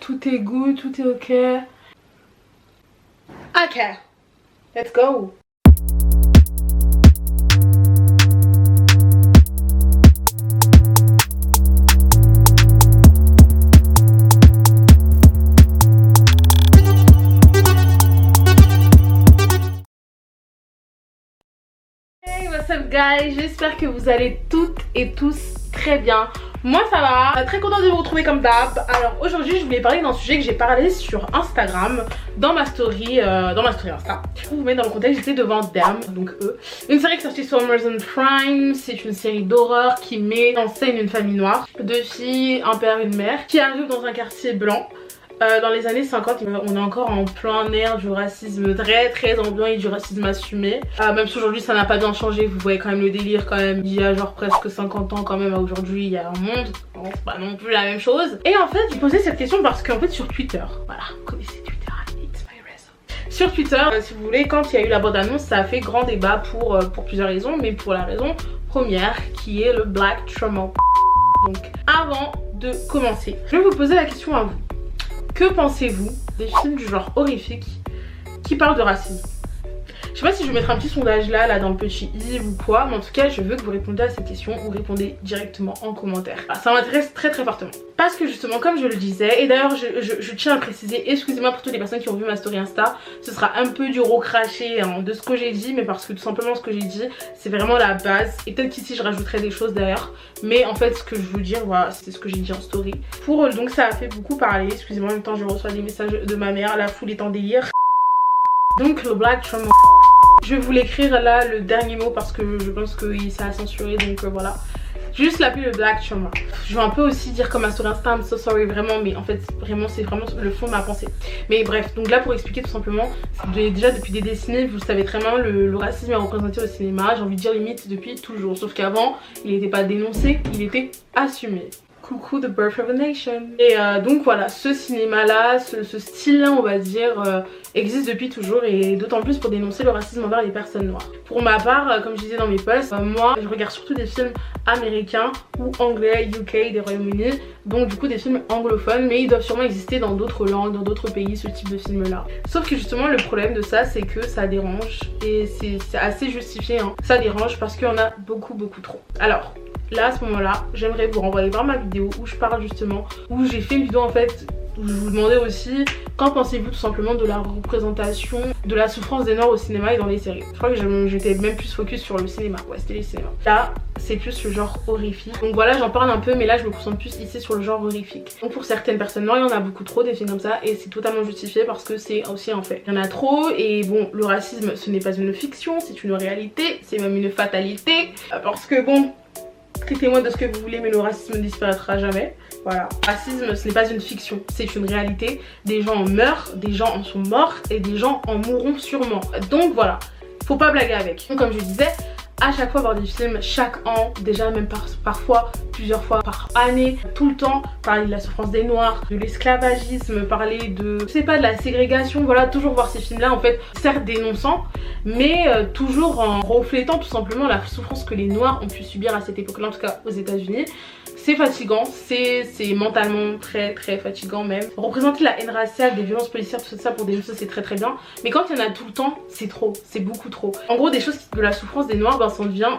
tout est good, tout est ok. Ok, let's go. Hey, what's up guys, j'espère que vous allez toutes et tous très bien. Moi ça va, très contente de vous retrouver comme d'hab. Alors aujourd'hui je voulais parler d'un sujet que j'ai parlé sur Instagram, dans ma story Insta. Pour vous mettre dans le contexte, j'étais devant Them, donc eux, une série qui est sortie sur Amazon Prime. C'est une série d'horreur qui met en scène une famille noire, deux filles, un père, une mère, qui arrivent dans un quartier blanc. Dans les années 50, on est encore en plein air du racisme très ambiant et du racisme assumé. Même si aujourd'hui ça n'a pas bien changé, vous voyez quand même le délire quand même. Il y a genre presque 50 ans quand même à aujourd'hui, il y a un monde. Bon, c'est pas non plus la même chose. Et en fait, j'ai posé cette question parce qu'en fait sur Twitter, voilà, vous connaissez Twitter, it's my reason. Sur Twitter, si vous voulez, quand il y a eu la bande annonce, ça a fait grand débat pour plusieurs raisons, mais pour la raison première qui est le Black Trauma. Donc avant de commencer, je vais vous poser la question à vous. Que pensez-vous des films du genre horrifique qui parlent de racisme? Je sais pas si je vais mettre un petit sondage là dans le petit i ou quoi, mais en tout cas je veux que vous répondiez à cette question ou répondez directement en commentaire. Ça m'intéresse très fortement. Parce que justement comme je le disais, et d'ailleurs je tiens à préciser, excusez-moi pour toutes les personnes qui ont vu ma story Insta, ce sera un peu du recraché hein, de ce que j'ai dit, mais parce que tout simplement ce que j'ai dit c'est vraiment la base. Et peut-être qu'ici je rajouterai des choses d'ailleurs, mais en fait ce que je veux dire, voilà, c'est ce que j'ai dit en story. Donc ça a fait beaucoup parler, excusez-moi, en même temps je reçois des messages de ma mère, la foule est en délire. Donc le Black Trauma. Je vais vous l'écrire là le dernier mot parce que je pense que ça a censuré, donc voilà. Juste l'appeler le Black Trauma. Je vais un peu aussi dire comme ma story Insta, I'm so sorry vraiment, mais en fait vraiment c'est vraiment le fond de ma pensée. Mais bref, donc là pour expliquer tout simplement, déjà depuis des décennies, vous le savez très bien, le racisme est représenté au cinéma, j'ai envie de dire limite depuis toujours. Sauf qu'avant, il n'était pas dénoncé, il était assumé. Coucou The Birth of a Nation. Et donc voilà, ce cinéma là, ce style là on va dire existe depuis toujours, et d'autant plus pour dénoncer le racisme envers les personnes noires. Pour ma part, comme je disais dans mes posts, moi je regarde surtout des films américains ou anglais, UK, des Royaumes-Unis, donc du coup des films anglophones, mais ils doivent sûrement exister dans d'autres langues, dans d'autres pays, ce type de film là. Sauf que justement le problème de ça c'est que ça dérange, et c'est assez justifié hein. Ça dérange parce qu'il y en a beaucoup trop. Alors là à ce moment là j'aimerais vous renvoyer vers ma vidéo où je parle justement, où j'ai fait une vidéo en fait où je vous demandais aussi qu'en pensez-vous tout simplement de la représentation de la souffrance des noirs au cinéma et dans les séries. Je crois que j'étais même plus focus sur le cinéma, ouais c'était les cinémas. Là c'est plus le genre horrifique, donc voilà j'en parle un peu, mais là je me concentre plus ici sur le genre horrifique. Donc pour certaines personnes noires il y en a beaucoup trop des films comme ça, et c'est totalement justifié parce que c'est aussi un fait. Il y en a trop, et bon le racisme ce n'est pas une fiction, c'est une réalité, c'est même une fatalité, parce que bon, traitez-moi de ce que vous voulez mais le racisme ne disparaîtra jamais. Voilà, le racisme ce n'est pas une fiction, c'est une réalité. Des gens en meurent, des gens en sont morts et des gens en mourront sûrement. Donc voilà, faut pas blaguer avec. Donc comme je disais, à chaque fois voir des films chaque an, déjà même parfois plusieurs fois par année, tout le temps parler de la souffrance des noirs, de l'esclavagisme, parler de, je sais pas, de la ségrégation, voilà, toujours voir ces films là en fait, certes dénonçant, mais toujours en reflétant tout simplement la souffrance que les noirs ont pu subir à cette époque là, en tout cas aux États-Unis. C'est fatigant, c'est mentalement très fatigant même. Représenter la haine raciale, des violences policières, tout ça pour dénoncer c'est très bien, mais quand il y en a tout le temps c'est trop, c'est beaucoup trop. En gros des choses de la souffrance des noirs, ben ça devient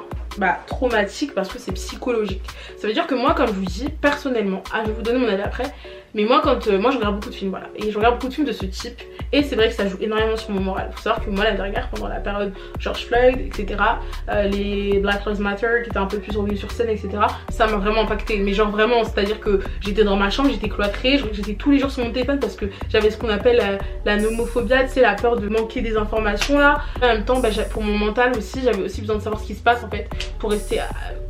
traumatique parce que c'est psychologique. Ça veut dire que moi comme je vous dis personnellement, je vais vous donner mon avis après, mais moi moi je regarde beaucoup de films, voilà, et je regarde beaucoup de films de ce type, et c'est vrai que ça joue énormément sur mon moral. Faut savoir que moi la dernière, pendant la période George Floyd etc, les Black Lives Matter qui étaient un peu plus revenus sur scène etc, ça m'a vraiment impacté, mais genre vraiment, c'est à dire que j'étais dans ma chambre, j'étais cloîtrée, j'étais tous les jours sur mon téléphone parce que j'avais ce qu'on appelle la nomophobie, c'est la peur de manquer des informations là. En même temps pour mon mental aussi, j'avais aussi besoin de savoir ce qui se passe en fait pour rester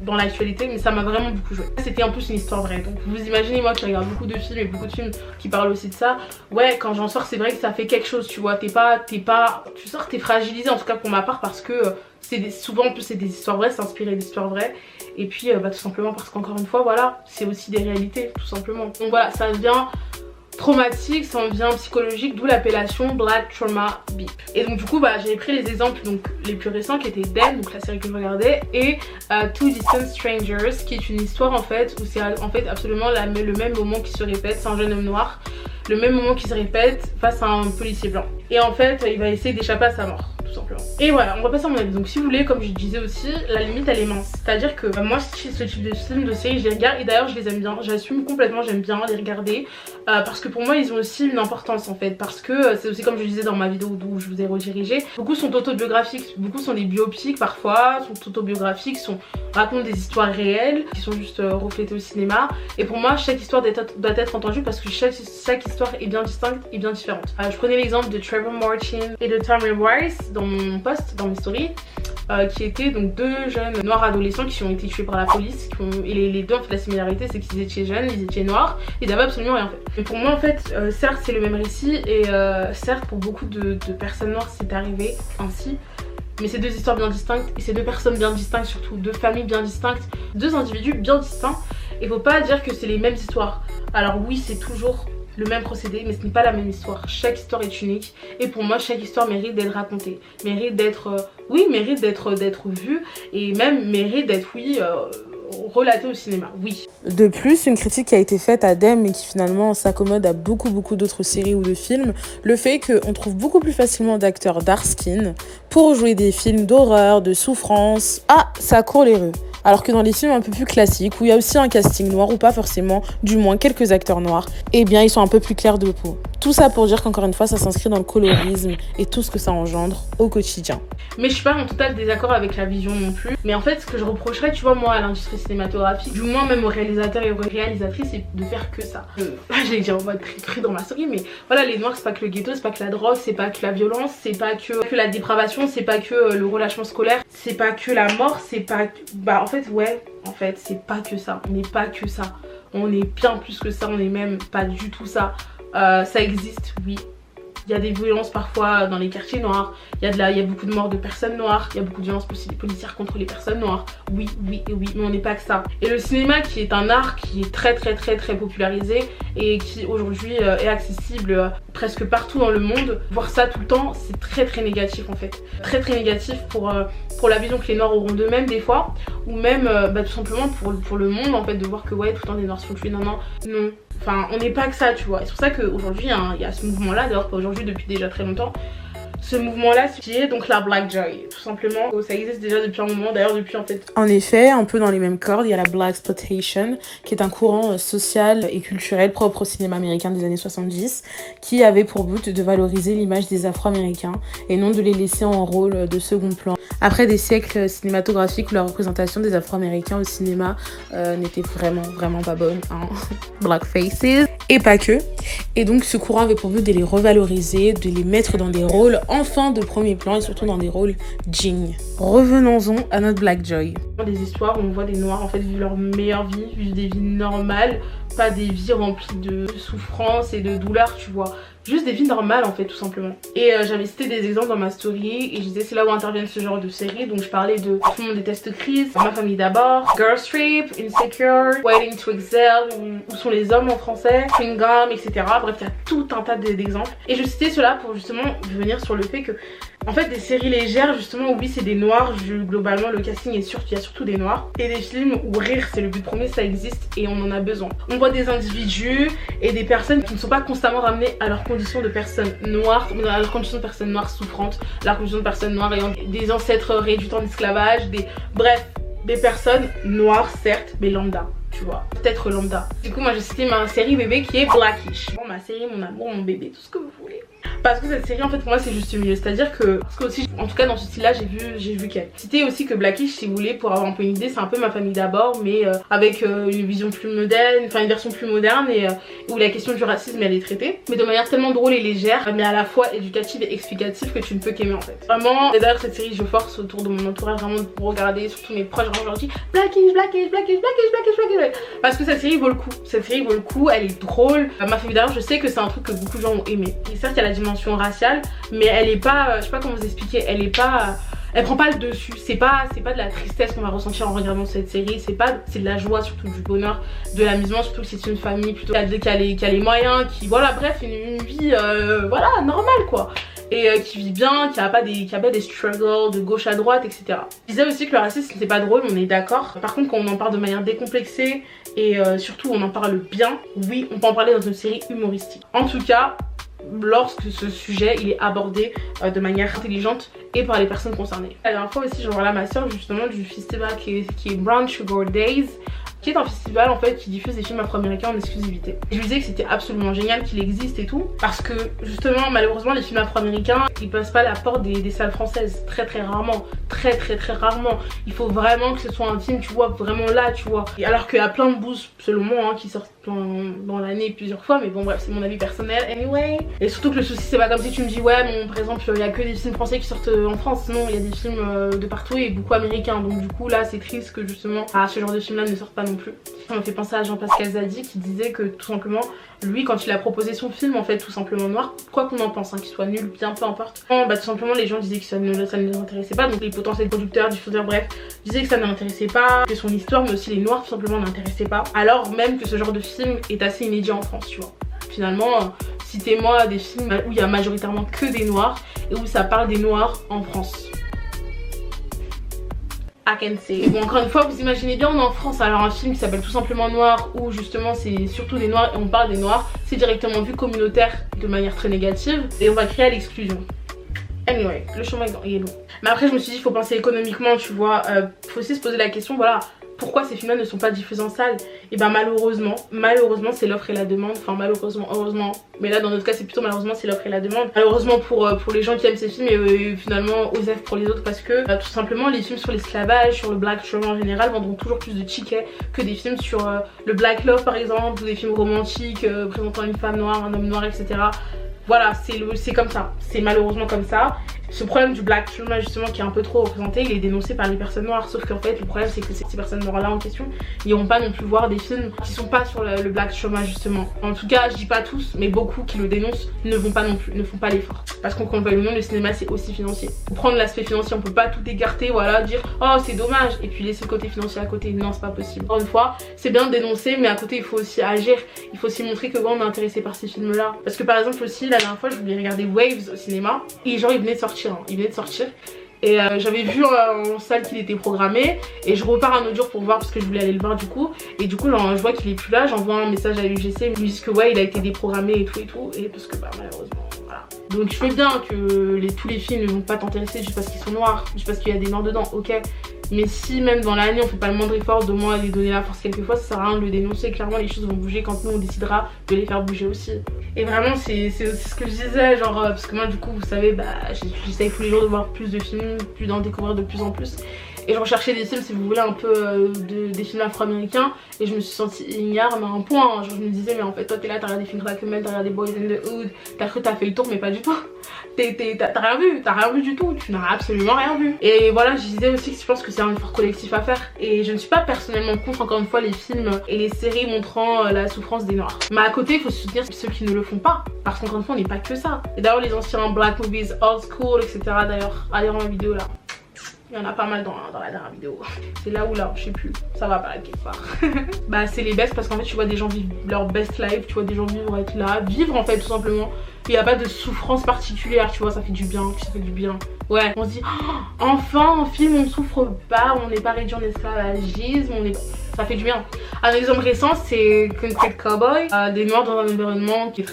dans l'actualité, mais ça m'a vraiment beaucoup joué. C'était en plus une histoire vraie, donc vous imaginez moi qui regarde beaucoup de films et beaucoup de films qui parlent aussi de ça, ouais quand j'en sors c'est vrai que ça fait quelque chose, tu vois, tu sors t'es fragilisé, en tout cas pour ma part, parce que souvent en plus c'est des histoires vraies, c'est inspiré d'histoires vraies, et puis tout simplement parce qu'encore une fois voilà, c'est aussi des réalités tout simplement. Donc voilà, ça devient traumatique, ça en devient psychologique, d'où l'appellation Black Trauma Beep. Et donc du coup j'ai pris les exemples donc les plus récents qui étaient Them, donc la série que je regardais, et Two Distant Strangers, qui est une histoire en fait où c'est en fait absolument le même moment qui se répète. C'est un jeune homme noir le même moment qui se répète face à un policier blanc. Et en fait, il va essayer d'échapper à sa mort. Simplement. Et voilà, on va passer à mon avis. Donc si vous voulez, comme je disais aussi, la limite elle est mince. C'est-à-dire que moi ce type de film, de série, je les regarde et d'ailleurs je les aime bien. J'assume complètement, j'aime bien les regarder parce que pour moi ils ont aussi une importance en fait. Parce que c'est aussi comme je disais dans ma vidéo où je vous ai redirigé, beaucoup sont autobiographiques, beaucoup sont des biopics parfois, sont autobiographiques, racontent des histoires réelles qui sont juste reflétées au cinéma. Et pour moi chaque histoire doit être entendue parce que chaque histoire est bien distincte et bien différente. Je prenais l'exemple de Trevor Martin et de Tamir Rice dans mon post, dans mes stories, qui étaient donc deux jeunes noirs adolescents qui ont été tués par la police. Et les deux en fait la similarité c'est qu'ils étaient jeunes, ils étaient noirs, ils n'avaient absolument rien fait. Mais pour moi en fait certes c'est le même récit et certes pour beaucoup de personnes noires c'est arrivé ainsi. Mais c'est deux histoires bien distinctes et c'est deux personnes bien distinctes, surtout deux familles bien distinctes, deux individus bien distincts. Et faut pas dire que c'est les mêmes histoires. Alors oui c'est toujours le même procédé mais ce n'est pas la même histoire. Chaque histoire est unique et pour moi chaque histoire mérite d'être racontée, mérite d'être mérite d'être vue et même mérite d'être relatée au cinéma, oui. De plus, une critique qui a été faite à Dem et qui finalement s'accommode à beaucoup d'autres séries ou de films, le fait qu'on trouve beaucoup plus facilement d'acteurs dark skin pour jouer des films d'horreur, de souffrance. Ah, ça court les rues. Alors que dans les films un peu plus classiques, où il y a aussi un casting noir, ou pas forcément, du moins quelques acteurs noirs, eh bien ils sont un peu plus clairs de peau. Tout ça pour dire qu'encore une fois, ça s'inscrit dans le colorisme et tout ce que ça engendre au quotidien. Mais je suis pas en total désaccord avec la vision non plus. Mais en fait, ce que je reprocherais, tu vois, moi, à l'industrie cinématographique, du moins même aux réalisateurs et aux réalisatrices, c'est de faire que ça. J'allais dire en mode très dans ma story, mais voilà, les noirs, c'est pas que le ghetto, c'est pas que la drogue, c'est pas que la violence, c'est pas que la dépravation, c'est pas que le relâchement scolaire, c'est pas que la mort, c'est pas que... Bah en fait, ouais, c'est pas que ça. On n'est pas que ça. On est bien plus que ça, on est même pas du tout ça. Ça existe, oui. Il y a des violences parfois dans les quartiers noirs, il y a beaucoup de morts de personnes noires, il y a beaucoup de violences policières contre les personnes noires, oui, mais on n'est pas que ça. Et le cinéma qui est un art qui est très popularisé et qui aujourd'hui est accessible presque partout dans le monde, voir ça tout le temps c'est très négatif en fait. Très négatif pour la vision que les noirs auront d'eux-mêmes des fois, ou même tout simplement pour le monde en fait, de voir que ouais tout le temps des noirs se font tuer, non. Enfin, on n'est pas que ça, tu vois. Et c'est pour ça qu'aujourd'hui, il y a ce mouvement-là, d'ailleurs pas aujourd'hui, depuis déjà très longtemps. Ce mouvement-là, qui est donc la Black Joy, tout simplement. Ça existe déjà depuis un moment, d'ailleurs depuis en fait. En effet, un peu dans les mêmes cordes, il y a la Black Exploitation, qui est un courant social et culturel propre au cinéma américain des années 70, qui avait pour but de valoriser l'image des Afro-Américains et non de les laisser en rôle de second plan. Après des siècles cinématographiques où la représentation des Afro-Américains au cinéma n'était vraiment pas bonne, hein. Black faces. Et pas que. Et donc ce courant avait pour but de les revaloriser, de les mettre dans des rôles enfin de premier plan et surtout dans des rôles dignes. Revenons-en à notre Black Joy. Des histoires où on voit des noirs en fait vivre leur meilleure vie, vivre des vies normales, pas des vies remplies de souffrance et de douleur, tu vois. Juste des vies normales en fait tout simplement. Et j'avais cité des exemples dans ma story et je disais c'est là où interviennent ce genre de séries. Donc je parlais de Tout le monde déteste Chris, Ma famille d'abord, Girls Trip, Insecure, Waiting to Excel, Où sont les hommes en français, Chewing Gum, etc. Bref il y a tout un tas d'exemples. Et je citais cela pour justement venir sur le fait que en fait des séries légères justement où oui c'est des noirs, globalement le casting est sûr qu'il y a surtout des noirs. Et des films où rire c'est le but premier, ça existe et on en a besoin. On voit des individus et des personnes qui ne sont pas constamment ramenées à leurs conditions de personnes noires, à leurs conditions de personnes noires souffrantes, à leurs conditions de personnes noires ayant des ancêtres réduits en esclavage, bref, des personnes noires certes, mais lambda. Tu vois, peut-être lambda. Du coup moi j'ai cité ma série bébé qui est Blackish. Bon, ma série, mon amour, mon bébé, tout ce que vous voulez. Parce que cette série en fait pour moi c'est juste mieux. C'est-à-dire que, parce que aussi en tout cas dans ce style là j'ai vu qu'elle. C'était aussi que Blackish si vous voulez pour avoir un peu une idée c'est un peu Ma famille d'abord mais avec une vision plus moderne, enfin une version plus moderne et où la question du racisme elle est traitée. Mais de manière tellement drôle et légère mais à la fois éducative et explicative que tu ne peux qu'aimer en fait. Vraiment, et d'ailleurs cette série je force autour de mon entourage vraiment pour regarder, surtout mes proches vraiment je leur dis Blackish. Parce que cette série vaut le coup, elle est drôle. Ma famille d'abord je sais que c'est un truc que beaucoup de gens ont aimé. Et certes il y a la dimension raciale mais elle est pas, je sais pas comment vous expliquer, elle prend pas le dessus, c'est pas de la tristesse qu'on va ressentir en regardant cette série, c'est de la joie, surtout du bonheur, de l'amusement, surtout que c'est une famille plutôt qui a les moyens, qui voilà bref une vie voilà normale quoi. et qui vit bien, qui a pas des struggles de gauche à droite, etc. Je disais aussi que le racisme c'était pas drôle, on est d'accord. Par contre quand on en parle de manière décomplexée et surtout on en parle bien, oui on peut en parler dans une série humoristique. En tout cas, lorsque ce sujet il est abordé de manière intelligente et par les personnes concernées. La dernière fois aussi je revois ma soeur justement du festival qui est Brown Sugar Days, qui est un festival en fait qui diffuse des films afro-américains en exclusivité. Je lui disais que c'était absolument génial qu'il existe et tout, parce que justement malheureusement les films afro-américains ils passent pas la porte des salles françaises, très rarement, très rarement. Il faut vraiment que ce soit un film tu vois vraiment là tu vois. Et alors qu'il y a plein de boosts selon moi hein, qui sortent dans l'année plusieurs fois, mais bon bref c'est mon avis personnel anyway. Et surtout que le souci c'est pas comme si tu me dis ouais bon par exemple il y a que des films français qui sortent en France, non il y a des films de partout et beaucoup américains, donc du coup là c'est triste que justement ce genre de film là ne sortent pas non plus. Ça m'a fait penser à Jean-Pascal Zadi qui disait que tout simplement lui quand il a proposé son film en fait tout simplement noir, quoi qu'on en pense hein, qu'il soit nul bien peu importe, tout simplement les gens disaient que ça ne les intéressait pas, donc les potentiels producteurs, diffuseurs bref disaient que ça ne l'intéressait pas, que son histoire mais aussi les noirs tout simplement n'intéressaient pas, alors même que ce genre de film est assez inédit en France tu vois. Finalement citez-moi des films où il y a majoritairement que des noirs et où ça parle des noirs en France. I can say. Et bon encore une fois vous imaginez bien on est en France, alors un film qui s'appelle tout simplement Noir où justement c'est surtout des noirs et on parle des noirs, c'est directement vu communautaire de manière très négative et on va créer à l'exclusion. Anyway, le chemin est long. Mais après je me suis dit il faut penser économiquement tu vois, faut aussi se poser la question voilà pourquoi ces films là ne sont pas diffusés en salle. Et ben malheureusement c'est l'offre et la demande, enfin malheureusement, heureusement, mais là dans notre cas c'est plutôt malheureusement c'est l'offre et la demande. Malheureusement pour les gens qui aiment ces films et finalement OSEF pour les autres parce que tout simplement les films sur l'esclavage, sur le black trauma en général vendront toujours plus de tickets que des films sur le black love par exemple, ou des films romantiques présentant une femme noire, un homme noir etc. Voilà c'est comme ça, c'est malheureusement comme ça. Ce problème du black trauma justement qui est un peu trop représenté, il est dénoncé par les personnes noires, sauf qu'en fait le problème c'est que ces personnes noires là en question ils n'iront pas non plus voir des films qui sont pas sur le black trauma justement. En tout cas je dis pas tous mais beaucoup qui le dénoncent ne vont pas non plus, ne font pas l'effort, parce qu'on le veuille ou non le cinéma c'est aussi financier. Pour prendre l'aspect financier on peut pas tout écarter, voilà, dire oh c'est dommage et puis laisser le côté financier à côté, non c'est pas possible. Encore une fois c'est bien de dénoncer mais à côté il faut aussi agir, il faut aussi montrer que on est intéressé par ces films là, parce que par exemple aussi la dernière fois je voulais regarder Waves au cinéma et genre il venait de sortir et j'avais vu en salle qu'il était programmé et je repars un autre jour pour voir parce que je voulais aller le voir du coup, et du coup genre, je vois qu'il est plus là, j'envoie un message à l'UGC, ils me disent que ouais il a été déprogrammé et tout et parce que bah malheureusement voilà. Donc je sais bien que tous les films ne vont pas t'intéresser juste parce qu'ils sont noirs, juste parce qu'il y a des noirs dedans, ok, mais si même dans l'année on fait pas le moindre effort de moins lui donner la force quelquefois, ça sert à rien de le dénoncer, clairement les choses vont bouger quand nous on décidera de les faire bouger aussi. Et vraiment c'est ce que je disais genre parce que moi du coup vous savez bah j'essaye tous les jours de voir plus de films, plus d'en découvrir de plus en plus. Et je recherchais des films si vous voulez un peu des films afro-américains et je me suis sentie ignare mais à un point, genre je me disais mais en fait toi t'es là, t'as regardé Think Like a Man, t'as regardé Boys in the Hood, t'as cru t'as fait le tour mais pas du tout. T'as rien vu du tout, tu n'as absolument rien vu. Et voilà je disais aussi que je pense que c'est un effort collectif à faire et je ne suis pas personnellement contre encore une fois les films et les séries montrant la souffrance des noirs. Mais à côté il faut soutenir ceux qui ne le font pas parce qu'encore une fois on n'est pas que ça. Et d'ailleurs les anciens black movies, old school etc, d'ailleurs allez voir ma vidéo là. Il y en a pas mal dans la dernière vidéo. C'est là ou là, je sais plus. Ça va apparaître quelque part. Bah c'est les best parce qu'en fait tu vois des gens vivre leur best life, tu vois des gens vivre être là, vivre en fait tout simplement. Il n'y a pas de souffrance particulière, tu vois, ça fait du bien, ça fait du bien. Ouais, on se dit oh, enfin en film on souffre pas, on n'est pas réduit en esclavagisme, ça fait du bien. Un exemple récent c'est Concrete Cowboy, des noirs dans un environnement qui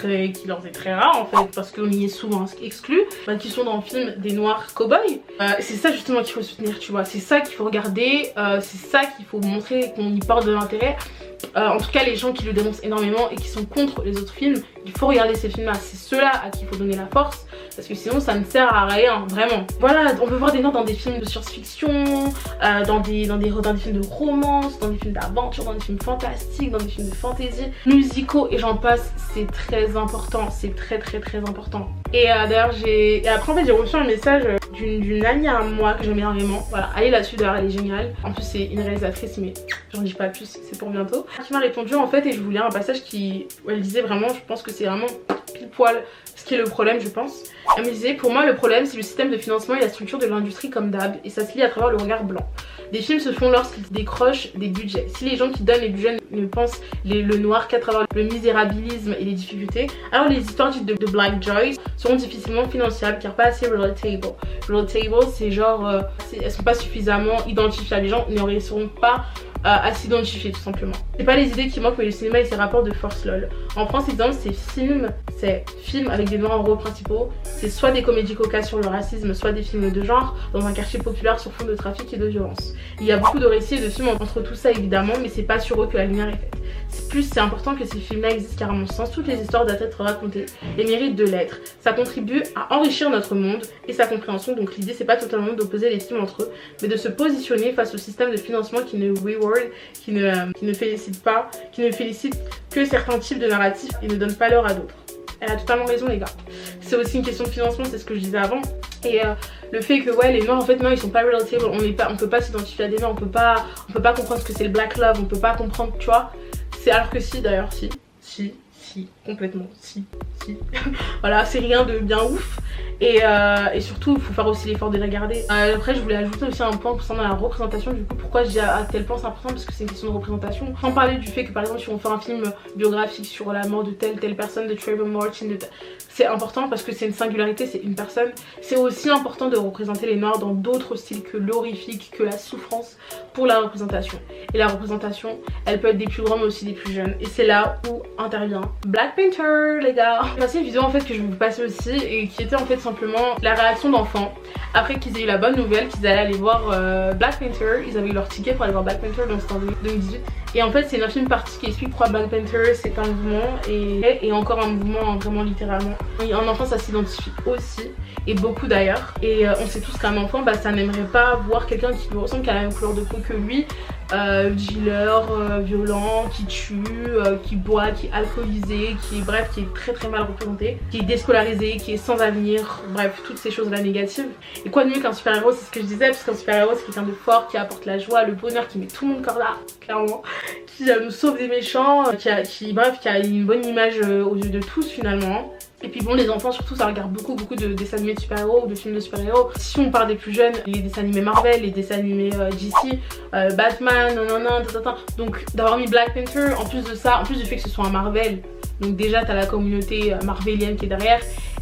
leur est très rare en fait parce qu'on y est souvent exclus, qui sont dans le film des noirs cowboys. C'est ça justement qu'il faut soutenir, tu vois, c'est ça qu'il faut regarder, c'est ça qu'il faut montrer qu'on y porte de l'intérêt. En tout cas les gens qui le dénoncent énormément et qui sont contre les autres films, il faut regarder ces films là, c'est ceux-là à qui il faut donner la force parce que sinon ça ne sert à rien vraiment. Voilà, on veut voir des noirs dans des films de science-fiction, dans des films de romance, dans des films d'aventure, dans des films fantastiques, dans des films de fantasy, musicaux et j'en passe, c'est très important, c'est très important. Et d'ailleurs après en fait j'ai reçu un message d'une amie à moi que j'aime énormément, voilà, allez là-dessus d'ailleurs, elle est géniale, en plus c'est une réalisatrice mais j'en dis pas plus, c'est pour bientôt, qui m'a répondu en fait et je voulais un passage où elle disait vraiment, je pense que c'est vraiment pile poil ce qui est le problème je pense. Elle me disait pour moi le problème c'est le système de financement et la structure de l'industrie comme d'hab et ça se lit à travers le regard blanc. Des films se font lorsqu'ils décrochent des budgets. Si les gens qui donnent les budgets ne pensent le noir qu'à travers le misérabilisme et les difficultés, alors les histoires dites de Black Joy seront difficilement finançables car pas assez relatable. Relatable c'est genre elles sont pas suffisamment identifiables, les gens ne seront pas à s'identifier tout simplement. C'est pas les idées qui manquent mais le cinéma et ses rapports de force lol. En France exemple c'est films avec des noirs en rôles principaux, c'est soit des comédies cocasses sur le racisme, soit des films de genre dans un quartier populaire sur fond de trafic et de violence. Il y a beaucoup de récits et de films entre tout ça évidemment mais c'est pas sur eux que la lumière est faite. C'est important que ces films là existent car à mon sens toutes les histoires doivent être racontées et méritent de l'être. Ça contribue à enrichir notre monde et sa compréhension donc l'idée c'est pas totalement d'opposer les films entre eux mais de se positionner face au système de financement qui ne reward, qui ne félicite pas, qui ne félicite que certains types de narratifs et ne donne pas l'heure à d'autres. Elle a totalement raison les gars. C'est aussi une question de financement, c'est ce que je disais avant. Et le fait que ouais les noirs en fait non ils sont pas relatable, on peut pas s'identifier à des noirs, on peut pas comprendre ce que c'est le black love, on peut pas comprendre tu vois. C'est alors que si d'ailleurs si complètement si voilà c'est rien de bien ouf et surtout il faut faire aussi l'effort de les regarder. Après je voulais ajouter aussi un point concernant la représentation du coup pourquoi je dis à tel point c'est important parce que c'est une question de représentation. Sans parler du fait que par exemple si on fait un film biographique sur la mort de telle personne, de Trayvon Martin, c'est important parce que c'est une singularité, c'est une personne. C'est aussi important de représenter les noirs dans d'autres styles que l'horrifique, que la souffrance pour la représentation. Et la représentation elle peut être des plus grands mais aussi des plus jeunes et c'est là où intervient Black Panther les gars. J'ai passé une vidéo en fait que je vais vous passer aussi et qui était en fait simplement la réaction d'enfants après qu'ils aient eu la bonne nouvelle qu'ils allaient aller voir Black Panther. Ils avaient eu leur ticket pour aller voir Black Panther donc c'était en 2018 et en fait c'est une infime partie qui explique pourquoi Black Panther c'est un mouvement et encore un mouvement vraiment littéralement. Un enfant ça s'identifie aussi et beaucoup d'ailleurs et on sait tous qu'un enfant ça n'aimerait pas voir quelqu'un qui lui ressemble, qui a la même couleur de peau que lui, dealer, violent, qui tue, qui boit, qui est alcoolisé, qui est très mal représenté, qui est déscolarisé, qui est sans avenir, bref toutes ces choses là négatives. Et quoi de mieux qu'un super héros, c'est ce que je disais, parce qu'un super héros c'est quelqu'un de fort qui apporte la joie, le bonheur, qui met tout le monde corps là, clairement, qui nous sauve des méchants, qui a une bonne image aux yeux de tous finalement. Et puis bon les enfants surtout ça regarde beaucoup de dessins animés de super-héros ou de films de super-héros. Si on parle des plus jeunes, les dessins animés Marvel, les dessins animés DC, Batman, donc d'avoir mis Black Panther, en plus de ça, en plus du fait que ce soit un Marvel, donc déjà t'as la communauté marvelienne qui est derrière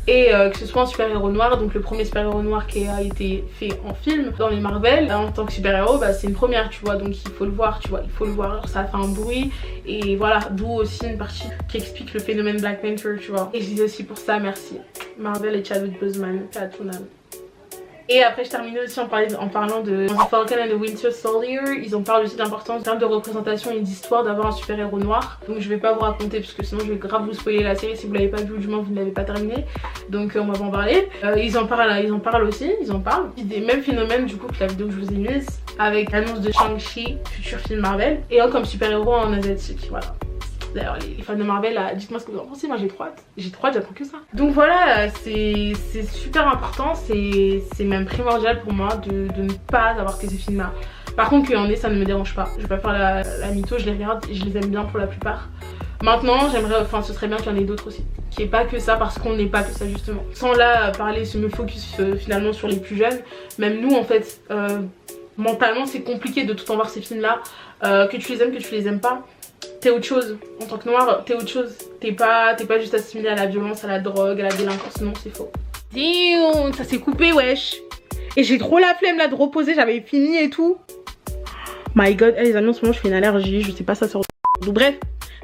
et que ce soit un super-héros noir, donc le premier super-héros noir qui a été fait en film dans les Marvel en tant que super-héros c'est une première tu vois, donc il faut le voir tu vois, il faut le voir, alors ça a fait un bruit et voilà d'où aussi une partie qui explique le phénomène Black Panther tu vois. Et je dis aussi pour ça merci Marvel et Chadwick Boseman, paix à ton âme. Et après je terminais aussi en parlant de The Falcon and the Winter Soldier. Ils en parlent aussi de l'importance en termes de représentation et d'histoire d'avoir un super héros noir. Donc je vais pas vous raconter parce que sinon je vais grave vous spoiler la série si vous l'avez pas vu ou du moins vous ne l'avez pas terminé. Donc on va pas en parler. Ils en parlent aussi. Des mêmes phénomènes du coup que la vidéo que je vous ai mise avec l'annonce de Shang-Chi, futur film Marvel. Et un comme super héros en asiatique, voilà. D'ailleurs les fans de Marvel dites-moi ce que vous en pensez, moi j'ai trop hâte, j'attends que ça. Donc voilà c'est super important, c'est même primordial pour moi de ne pas avoir que ces films là. Par contre qu'il y en ait ça ne me dérange pas, je vais pas faire la mytho, je les regarde et je les aime bien pour la plupart. Maintenant ce serait bien qu'il y en ait d'autres aussi, qu'il n'y ait pas que ça parce qu'on n'est pas que ça justement. Sans là parler, me focus finalement sur les plus jeunes, même nous en fait mentalement c'est compliqué de tout en voir ces films là, que tu les aimes, que tu les aimes pas. T'es autre chose, en tant que noir, t'es autre chose. T'es pas juste assimilé à la violence, à la drogue, à la délinquance, non c'est faux. Damn, ça s'est coupé wesh. Et j'ai trop la flemme là de reposer, j'avais fini et tout. My god, les amis en ce moment je fais une allergie, je sais pas ça sort de... Donc bref,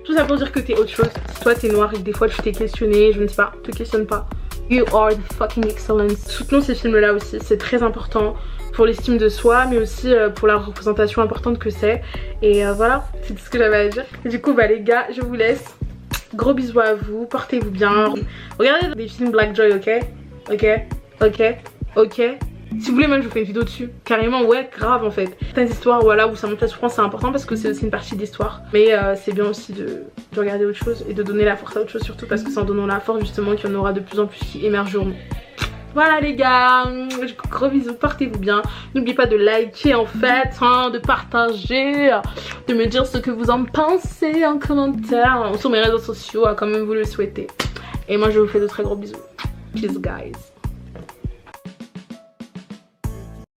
tout ça pour dire que t'es autre chose. Si toi t'es noir et que des fois tu t'es questionné, je ne sais pas, te questionne pas. You are the fucking excellence. Soutenons ces films là aussi, c'est très important pour l'estime de soi mais aussi pour la représentation importante que c'est. Et voilà, c'est tout ce que j'avais à dire. Et du coup les gars, je vous laisse. Gros bisous à vous, portez-vous bien. Regardez des films Black Joy, ok. Si vous voulez même je vous fais une vidéo dessus. Carrément ouais grave en fait. Certaines histoires voilà où ça montre la souffrance c'est important parce que c'est aussi une partie d'histoire. Mais c'est bien aussi de regarder autre chose et de donner la force à autre chose surtout parce que c'est en donnant la force justement qu'il y en aura de plus en plus qui émergeront. Voilà les gars, gros bisous, portez-vous bien. N'oubliez pas de liker en fait, de partager, de me dire ce que vous en pensez en commentaire sur mes réseaux sociaux comme vous le souhaitez. Et moi je vous fais de très gros bisous. Peace guys.